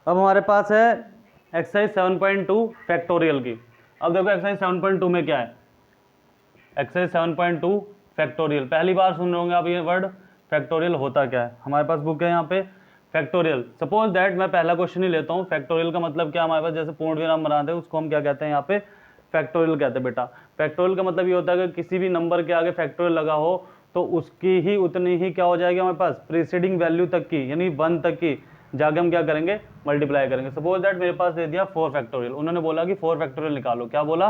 अब हमारे पास है एक्सरसाइज 7.2 फैक्टोरियल की। अब देखो एक्सरसाइज 7.2 में क्या है, एक्सरसाइज 7.2 फैक्टोरियल। पहली बार सुन रहे होंगे आप ये वर्ड फैक्टोरियल होता क्या है। हमारे पास बुक है यहाँ पे फैक्टोरियल। सपोज दैट मैं पहला क्वेश्चन ही लेता हूँ। फैक्टोरियल का मतलब क्या, हमारे पास जैसे पूर्ण विराम बनाते हैं उसको हम क्या कहते हैं, यहाँ पे फैक्टोरियल कहते हैं बेटा। फैक्टोरियल का मतलब ये होता है कि किसी भी नंबर के आगे फैक्टोरियल लगा हो तो उसकी ही उतनी ही क्या हो जाएगी हमारे पास प्रीसीडिंग वैल्यू तक की, यानी 1 तक की जाके हम क्या करेंगे, मल्टीप्लाई करेंगे। सपोज दैट मेरे पास दे दिया 4 फैक्टोरियल, उन्होंने बोला कि 4 फैक्टोरियल निकालो। क्या बोला,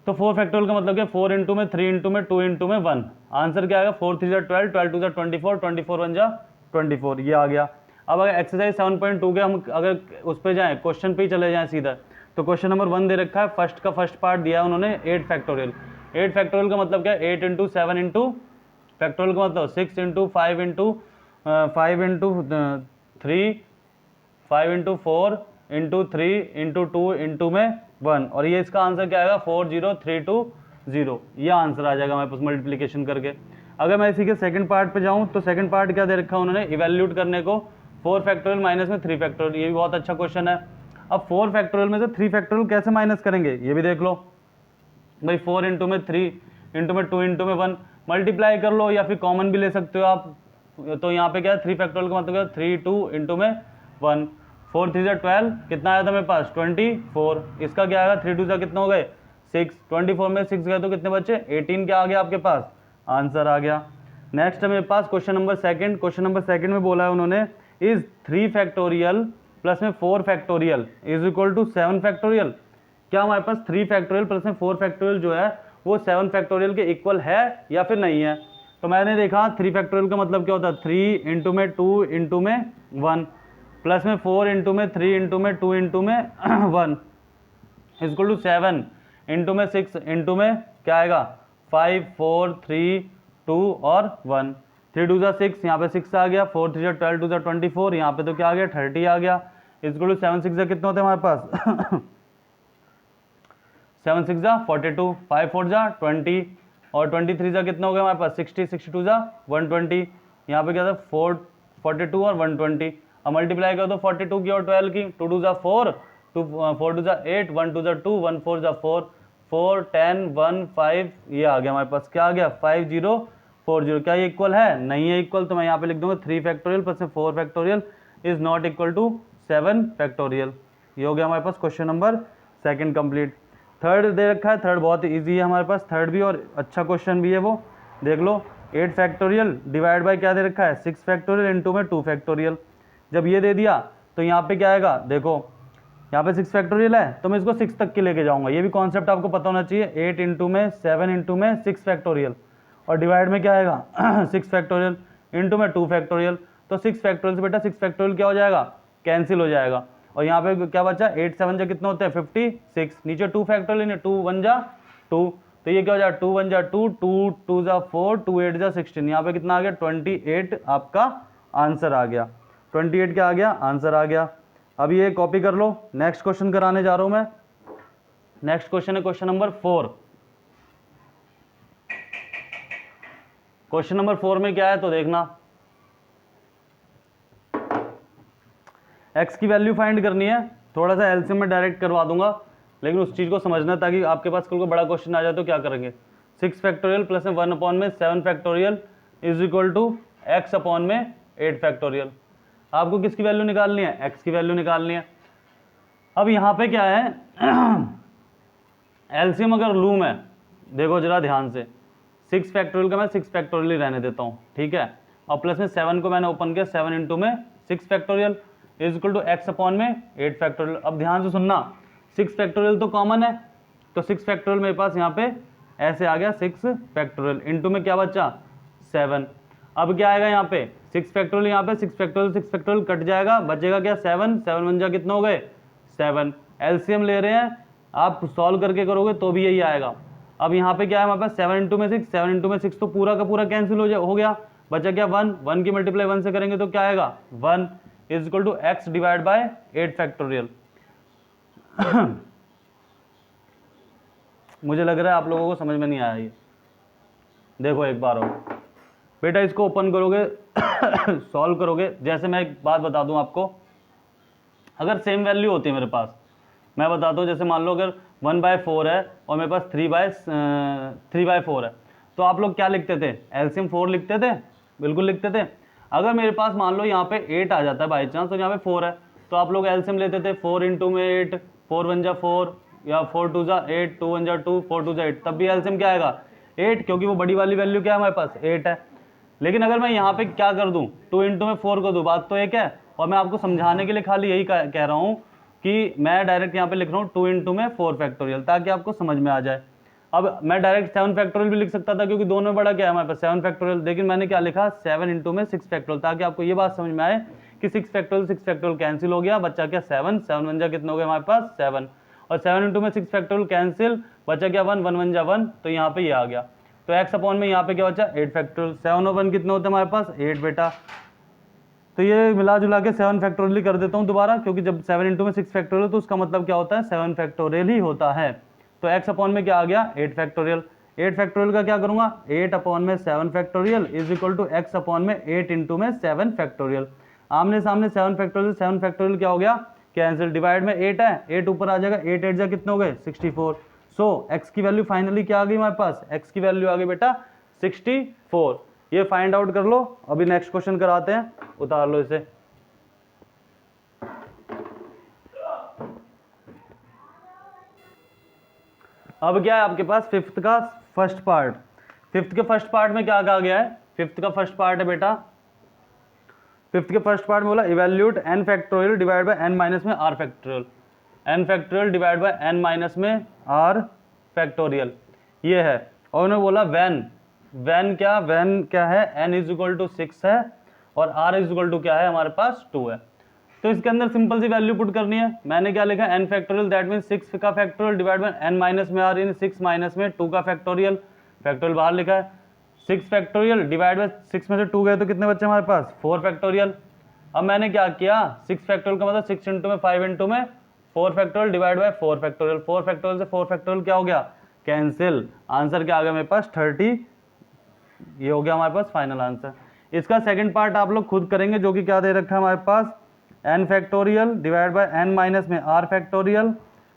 तो 4 फैक्टोरियल का मतलब क्या, 4 इंटू में, 3 इंटू में, 2 इंटू में 1। आंसर क्या आएगा, 4 3 12, 12 2 24, 24 1 24, ये आ गया। अब अगर एक्सरसाइज 7.2 के हम अगर उस पर जाएं, क्वेश्चन पे ही चले जाएं सीधा, तो क्वेश्चन नंबर 1 दे रखा है, फर्स्ट का फर्स्ट पार्ट दिया है उन्होंने 8 फैक्टोरियल। 8 फैक्टोरियल का मतलब क्या है, 8 इंटू 7 इंटू फैक्टोरियल का मतलब 6 into 5 into 5 into 3, 5 into 4 into 3 into 2 into में 1, और ये इसका आंसर क्या आएगा 40320, ये आंसर आ जाएगा हमारे पास मल्टीप्लिकेशन करके। अगर मैं इसी के सेकंड पार्ट पे जाऊं तो सेकंड पार्ट क्या दे रखा है उन्होंने, इवैल्यूएट करने को 4 फैक्टोरियल माइनस में 3 फैक्टोरियल। ये भी बहुत अच्छा क्वेश्चन है। अब 4 फैक्टोरियल में से 3 फैक्टोरियल कैसे माइनस करेंगे, ये भी देख लो भाई। 4 इंटू में 3 इंटू में 2 इंटू में 1, मल्टीप्लाई कर लो या फिर कॉमन भी ले सकते हो आप। तो यहाँ पे क्या है 3 फैक्टोरियल का मतलब क्या, 3 2 इंटू में 1, 4 3 12, कितना आया था मेरे पास 24। इसका क्या आएगा 3 2 कितने हो गए 6, 24 में 6 गए तो कितने बच्चे 18, क्या आ गया आपके पास आंसर आ गया। नेक्स्ट है मेरे पास question number second. Question number second में बोला है उन्होंने, इज 3 फैक्टोरियल प्लस में 4 factorial is equal to 7 factorial. क्या हमारे पास 3 फैक्टोरियल प्लस में 4 फैक्टोरियल जो है वो 7 फैक्टोरियल के इक्वल है या फिर नहीं है। तो मैंने देखा 3 फैक्टोरियल का मतलब क्या होता है, 3 इंटू में 2 इंटू में 1 प्लस में 4 इंटू में 3 इंटू में 2 इंटू में 1 इक्वल टू 7 इंटू में 6 इंटू में क्या आएगा 5 4 3 2 और 1, 3 2 6, यहाँ पे 6 आ गया, 4 3 12 2 24, यहाँ पे तो क्या आ गया 30 आ गया, इक्वल टू 7 6 कितने होते हैं हमारे पास 7 6 42, 5 4 20, और 23 कितना हो गया हमारे पास 60, 62 120, यहाँ पे क्या था 4 42 और 120। अब मल्टीप्लाई कर दो 42 की और 12 की, 2 2 4, 4 2 8, 1 2 2, 1 4 4, 4 10 1 5, ये आ गया हमारे पास क्या आ गया 5040। क्या ये इक्वल है, नहीं है इक्वल, तो मैं यहाँ पे लिख दूंगा 3 factorial plus 4 factorial is not equal to 7 factorial. ये हो गया हमारे पास question number second complete. Third दे रखा है, थर्ड बहुत इजी है हमारे पास, थर्ड भी और अच्छा क्वेश्चन भी है वो, देख लो। 8 फैक्टोरियल डिवाइड बाय क्या दे रखा है 6 फैक्टोरियल इंटू में 2 फैक्टोरियल। जब ये दे दिया तो यहाँ पे क्या आएगा, देखो यहाँ पे 6 फैक्टोरियल है तो मैं इसको 6 तक की लेके जाऊंगा, ये भी कॉन्सेप्ट आपको पता होना चाहिए। 8 इंटू में 7 इंटू में 6 फैक्टोरियल, और डिवाइड में क्या आएगा 6 फैक्टोरियल इंटू में 2 फैक्टोरियल। तो 6 फैक्टोरियल से बेटा 6 फैक्टोरियल क्या हो जाएगा, कैंसिल हो जाएगा, और यहाँ पे क्या बचा 8 7 जा कितना होते हैं 56, नीचे 2 फैक्टोरियल 2 1 जा 2, तो ये क्या हो जाएगा 2 1 जा 2, 2 2 जा 4, 2 8 जा 16, यहाँ पे कितना आ गया 28 आपका आंसर आ गया। 28 क्या आ गया आंसर आ गया। अब ये कॉपी कर लो, नेक्स्ट क्वेश्चन कराने जा रहा हूं मैं। नेक्स्ट क्वेश्चन है क्वेश्चन नंबर 4। क्वेश्चन नंबर 4 में क्या है तो देखना, x की वैल्यू फाइंड करनी है। थोड़ा सा एलसीएम में डायरेक्ट करवा दूंगा, लेकिन उस चीज को समझना ताकि आपके पास कल को बड़ा क्वेश्चन आ जाए तो क्या करेंगे। 6 फैक्टोरियल प्लस में 1 अपॉन में 7 factorial is equal to x upon में 8 फैक्टोरियल। आपको किसकी वैल्यू निकालनी है, x की वैल्यू निकालनी है। अब यहाँ पे क्या है एलसीएम अगर लूँ मैं, देखो जरा ध्यान से, 6 फैक्टोरियल का मैं 6 फैक्टोरियल ही रहने देता हूँ, ठीक है, और प्लस में 7 को मैंने ओपन किया, 7 इंटू में 6 factorial is equal to x upon में 8 फैक्टोरियल। अब ध्यान से सुनना, 6 फैक्टोरियल तो कॉमन है, तो 6 फैक्टोरियल मेरे पास यहाँ पे ऐसे आ गया 6 फैक्टोरियल इंटू में क्या बचा 7। अब क्या आएगा यहाँ पे 6 फैक्टोरियल, यहाँ पे 6 फैक्टोरियल कट जाएगा, बचेगा क्या 7 7 1 जा कितना हो गए 7। एलसीएम ले रहे हैं, आप सॉल्व करके करोगे तो भी यही आएगा। अब यहाँ पे क्या है हमारे पास 7 इंटू में 6, 7 इंटू में 6 तो पूरा का पूरा कैंसिल हो गया, बचा क्या 1, 1 की मल्टीप्लाई 1 से करेंगे तो क्या आएगा 1 is equal to x divide by 8 factorial. मुझे लग रहा है आप लोगों को समझ में नहीं आया ये, देखो एक बार और बेटा इसको ओपन करोगे सॉल्व करोगे। जैसे मैं एक बात बता दूं आपको, अगर सेम वैल्यू होती है मेरे पास, मैं बताता हूँ, जैसे मान लो अगर 1/4 है और मेरे पास 3/4 है, तो आप लोग क्या लिखते थे, एलसीएम 4 लिखते थे, बिल्कुल लिखते थे। अगर मेरे पास मान लो यहाँ पे 8 आ जाता है बाई चांस, तो यहाँ पे 4 है, तो आप लोग एलसीएम लेते थे 4 इंटू में 8, 4 1 जा 4 या 4 2 जा 8, 2 1 जा 2, 4 2 जा 8, तब भी एलसीएम क्या आएगा 8, क्योंकि वो बड़ी वाली वैल्यू क्या है हमारे पास 8 है। लेकिन अगर मैं यहाँ पे क्या कर दूँ, 2 इंटू में 4 कर दूँ, बात तो एक है, और मैं आपको समझाने के लिए खाली यही कह रहा हूँ कि मैं डायरेक्ट यहाँ पे लिख रहा हूँ 2 इंटू में 4 फैक्टोरियल, ताकि आपको समझ में आ जाए। अब मैं डायरेक्ट 7 फैक्टोरियल भी लिख सकता था, क्योंकि दोनों में बड़ा क्या है हमारे पास 7 फैक्टोरियल, लेकिन मैंने क्या लिखा 7 इंटू में 6 फैक्टोरियल, ताकि आपको ये बात समझ में आए कि 6 फैक्टोरियल कैंसिल हो गया, बच्चा क्या 7 7 1 जा कितना हो गया हमारे पास 7, और 7 इंटू में 6 फैक्टोरियल कैंसिल, बचा क्या 1 1 1 जा 1, तो यहाँ पे ये आ गया। तो x अपॉन में यहाँ पे क्या बचा 8 फैक्टोरियल, 7 और 1 कितने होते हैं हमारे पास 8 बेटा। तो ये मिला जुला के 7 फैक्टोरियल ही कर देता हूँ दोबारा, क्योंकि जब 7 इंटू में 6 फैक्टोरियल तो उसका मतलब क्या होता है 7 फैक्टोरियल ही होता है। तो x अपॉन में क्या आ गया 8 फैक्टोरियल। 8 फैक्टोरियल का क्या करूंगा 8 अपॉन में 7 factorial is equal to x upon में 8 इंटू में 7 फैक्टोरियल। आमने सामने 7 फैक्टोरियल क्या हो गया कैंसिल, डिवाइड में 8 है, 8 ऊपर आ जाएगा, 8 8 जा कितने हो गए 64। सो x की वैल्यू फाइनली क्या आ गई हमारे पास, x की वैल्यू आ गई बेटा 64। ये फाइंड आउट कर लो। अभी नेक्स्ट क्वेश्चन कराते हैं, उतार लो इसे। अब क्या है आपके पास फिफ्थ का फर्स्ट पार्ट। फिफ्थ के फर्स्ट पार्ट में क्या कहा गया है, फिफ्थ का फर्स्ट पार्ट है बेटा, फिफ्थ के फर्स्ट पार्ट में बोला evaluate n factorial divide by n minus में r factorial, n factorial divide by n minus में r फैक्टोरियल ये है। और उन्होंने बोला वैन क्या है n इज इक्वल टू 6 है और r इज इक्वल टू क्या है हमारे पास 2 है। तो इसके अंदर सिंपल सी वैल्यू पुट करनी है। मैंने क्या लिखा n फैक्टोरियल दैट मीन 6 का factorial divide by n minus में r इन 6 माइनस में 2 का फैक्टोरियल, फैक्टोरियल बाहर लिखा है, 6 फैक्टोरियल डिवाइड बाय 6 में से 2 गए तो कितने बच्चे हमारे पास 4 फैक्टोरियल। अब मैंने क्या किया 6 फैक्टोरियल का मतलब 6 इंटू में 5 इंटू में 4 factorial divide bye 4 factorial, 4 factorial से 4 फैक्टोरियल क्या हो गया कैंसिल, आंसर क्या आ गया मेरे पास 30। ये हो गया हमारे पास फाइनल आंसर। इसका सेकंड पार्ट आप लोग खुद करेंगे, जो कि क्या दे रखा है हमारे पास n factorial divide by n minus में r फैक्टोरियल,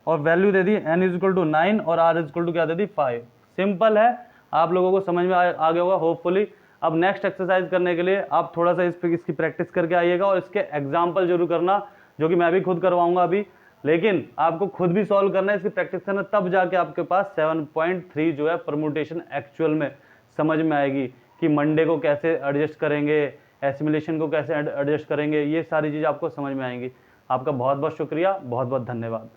और वैल्यू दे दी n इज इक्वल टू 9 और r इज इक्वल टू क्या दे दी 5। सिंपल है, आप लोगों को समझ में आ गया होगा होपफुली। अब नेक्स्ट एक्सरसाइज करने के लिए आप थोड़ा सा इसकी प्रैक्टिस करके आइएगा, और इसके एग्जाम्पल जरूर करना, जो कि मैं भी खुद करवाऊंगा अभी, लेकिन आपको खुद भी सॉल्व करना है, इसकी प्रैक्टिस करना, तब जाके आपके पास 7.3 जो है परमुटेशन एक्चुअल में समझ में आएगी कि मंडे को कैसे एडजस्ट करेंगे, एसिमुलेशन को कैसे एडजस्ट करेंगे, ये सारी चीज़ आपको समझ में आएंगी। आपका बहुत बहुत शुक्रिया, बहुत बहुत धन्यवाद।